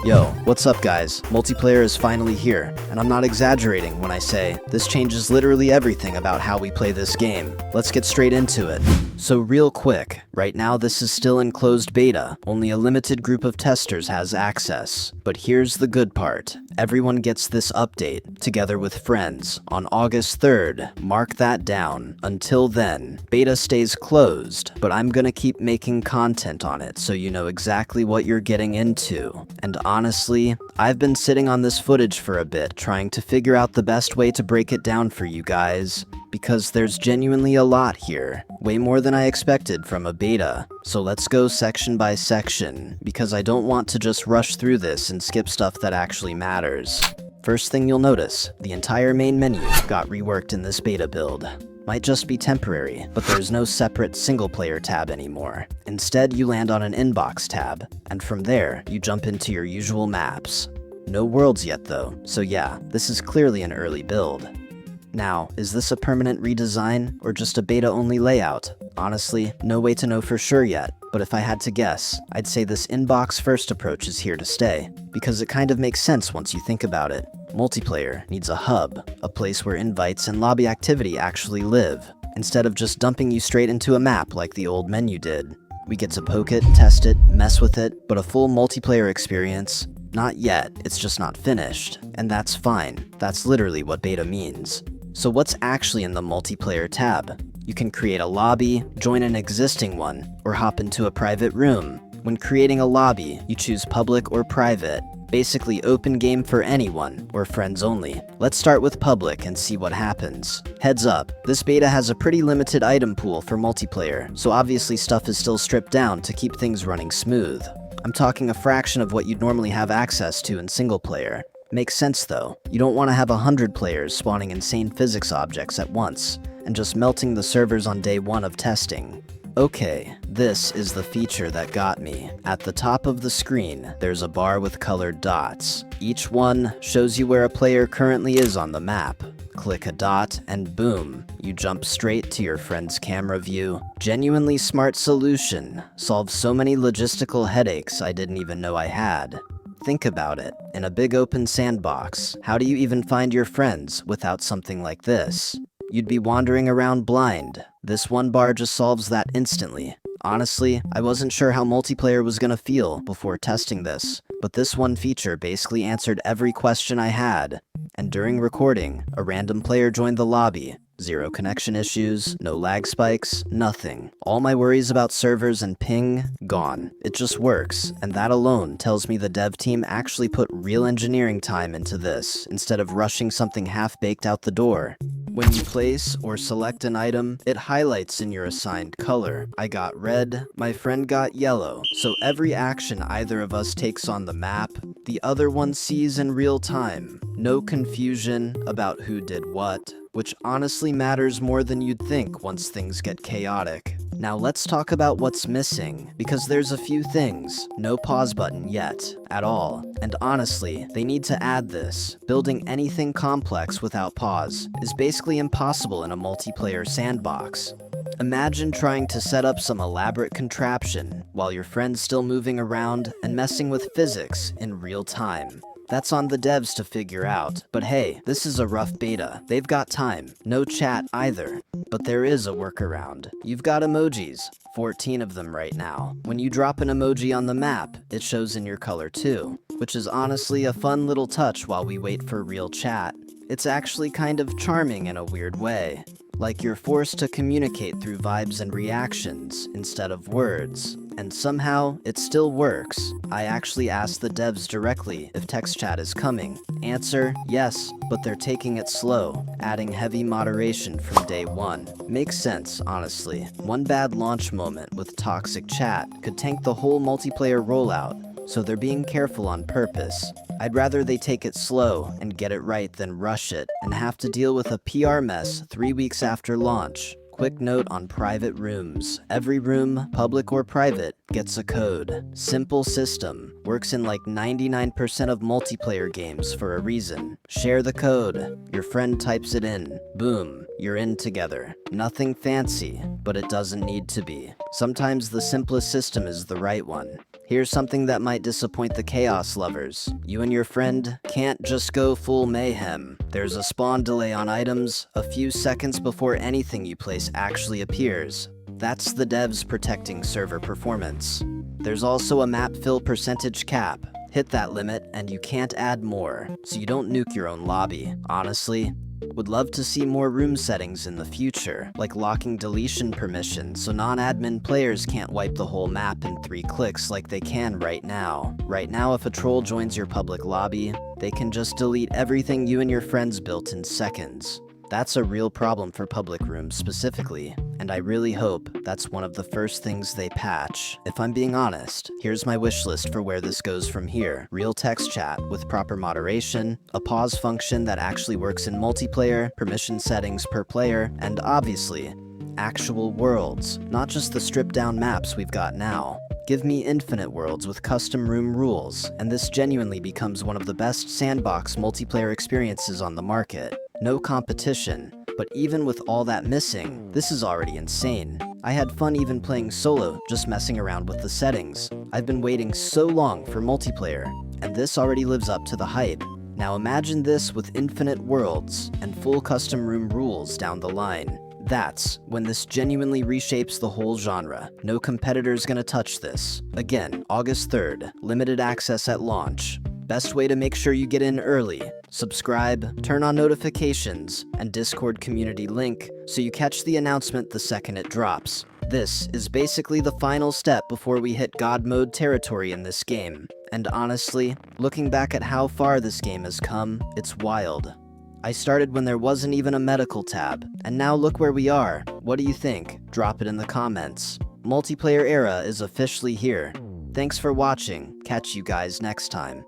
Yo, what's up guys? Multiplayer is finally here, and I'm not exaggerating when I say this changes literally everything about how we play this game. Let's get straight into it. So real quick, right now this is still in closed beta, only a limited group of testers has access. But here's the good part. Everyone gets this update, together with friends, on August 3rd. Mark that down. Until then, beta stays closed, but I'm gonna keep making content on it so you know exactly what you're getting into. And honestly, I've been sitting on this footage for a bit, trying to figure out the best way to break it down for you guys, because there's genuinely a lot here, way more than I expected from a beta. So let's go section by section, because I don't want to just rush through this and skip stuff that actually matters. First thing you'll notice, the entire main menu got reworked in this beta build. Might just be temporary, but there's no separate single-player tab anymore. Instead, you land on an inbox tab, and from there, you jump into your usual maps. No worlds yet though, so yeah, this is clearly an early build. Now, is this a permanent redesign, or just a beta-only layout? Honestly, no way to know for sure yet, but if I had to guess, I'd say this inbox-first approach is here to stay, because it kind of makes sense once you think about it. Multiplayer needs a hub, a place where invites and lobby activity actually live, instead of just dumping you straight into a map like the old menu did. We get to poke it, test it, mess with it, but a full multiplayer experience? Not yet, it's just not finished, and that's fine. That's literally what beta means. So what's actually in the multiplayer tab? You can create a lobby, join an existing one, or hop into a private room. When creating a lobby, you choose public or private. Basically open game for anyone, or friends only. Let's start with public and see what happens. Heads up, this beta has a pretty limited item pool for multiplayer, so obviously stuff is still stripped down to keep things running smooth. I'm talking a fraction of what you'd normally have access to in single player. Makes sense though. You don't want to have 100 players spawning insane physics objects at once, and just melting the servers on day one of testing. Okay, this is the feature that got me. At the top of the screen, there's a bar with colored dots. Each one shows you where a player currently is on the map. Click a dot and boom, you jump straight to your friend's camera view. Genuinely smart solution. Solves so many logistical headaches I didn't even know I had. Think about it. In a big open sandbox, how do you even find your friends without something like this? You'd be wandering around blind. This one bar just solves that instantly. Honestly, I wasn't sure how multiplayer was gonna feel before testing this, but this one feature basically answered every question I had. And during recording, a random player joined the lobby. Zero connection issues, no lag spikes, nothing. All my worries about servers and ping, gone. It just works, and that alone tells me the dev team actually put real engineering time into this, instead of rushing something half-baked out the door. When you place or select an item, it highlights in your assigned color. I got red, my friend got yellow, so every action either of us takes on the map, the other one sees in real time. No confusion about who did what, which honestly matters more than you'd think once things get chaotic. Now let's talk about what's missing, because there's a few things. No pause button yet, at all. And honestly, they need to add this. Building anything complex without pause is basically impossible in a multiplayer sandbox. Imagine trying to set up some elaborate contraption while your friend's still moving around and messing with physics in real time. That's on the devs to figure out. But hey, this is a rough beta. They've got time. No chat either. But there is a workaround. You've got emojis. 14 of them right now. When you drop an emoji on the map, it shows in your color too, which is honestly a fun little touch while we wait for real chat. It's actually kind of charming in a weird way. Like you're forced to communicate through vibes and reactions instead of words. And somehow, it still works. I actually asked the devs directly if text chat is coming. Answer, yes, but they're taking it slow, adding heavy moderation from day one. Makes sense, honestly. One bad launch moment with toxic chat could tank the whole multiplayer rollout, so they're being careful on purpose. I'd rather they take it slow and get it right than rush it and have to deal with a PR mess 3 weeks after launch. Quick note on private rooms. Every room, public or private, gets a code. Simple system. Works in like 99% of multiplayer games for a reason. Share the code. Your friend types it in. Boom. You're in together. Nothing fancy, but it doesn't need to be. Sometimes the simplest system is the right one. Here's something that might disappoint the chaos lovers. You and your friend can't just go full mayhem. There's a spawn delay on items a few seconds before anything you place actually appears. That's the devs protecting server performance. There's also a map fill percentage cap. Hit that limit and you can't add more, so you don't nuke your own lobby. Honestly, would love to see more room settings in the future, like locking deletion permissions so non-admin players can't wipe the whole map in 3 clicks like they can right now. Right now, if a troll joins your public lobby, they can just delete everything you and your friends built in seconds. That's a real problem for public rooms specifically, and I really hope that's one of the first things they patch. If I'm being honest, here's my wish list for where this goes from here. Real text chat with proper moderation, a pause function that actually works in multiplayer, permission settings per player, and obviously, actual worlds, not just the stripped-down maps we've got now. Give me infinite worlds with custom room rules, and this genuinely becomes one of the best sandbox multiplayer experiences on the market. No competition, but even with all that missing, this is already insane. I had fun even playing solo, just messing around with the settings. I've been waiting so long for multiplayer, and this already lives up to the hype. Now imagine this with infinite worlds and full custom room rules down the line. That's when this genuinely reshapes the whole genre. No competitor's gonna touch this. Again, August 3rd, limited access at launch. Best way to make sure you get in early. Subscribe, turn on notifications, and Discord community link so you catch the announcement the second it drops. This is basically the final step before we hit God mode territory in this game. And honestly, looking back at how far this game has come, it's wild. I started when there wasn't even a medical tab, and now look where we are. What do you think? Drop it in the comments. Multiplayer era is officially here. Thanks for watching. Catch you guys next time.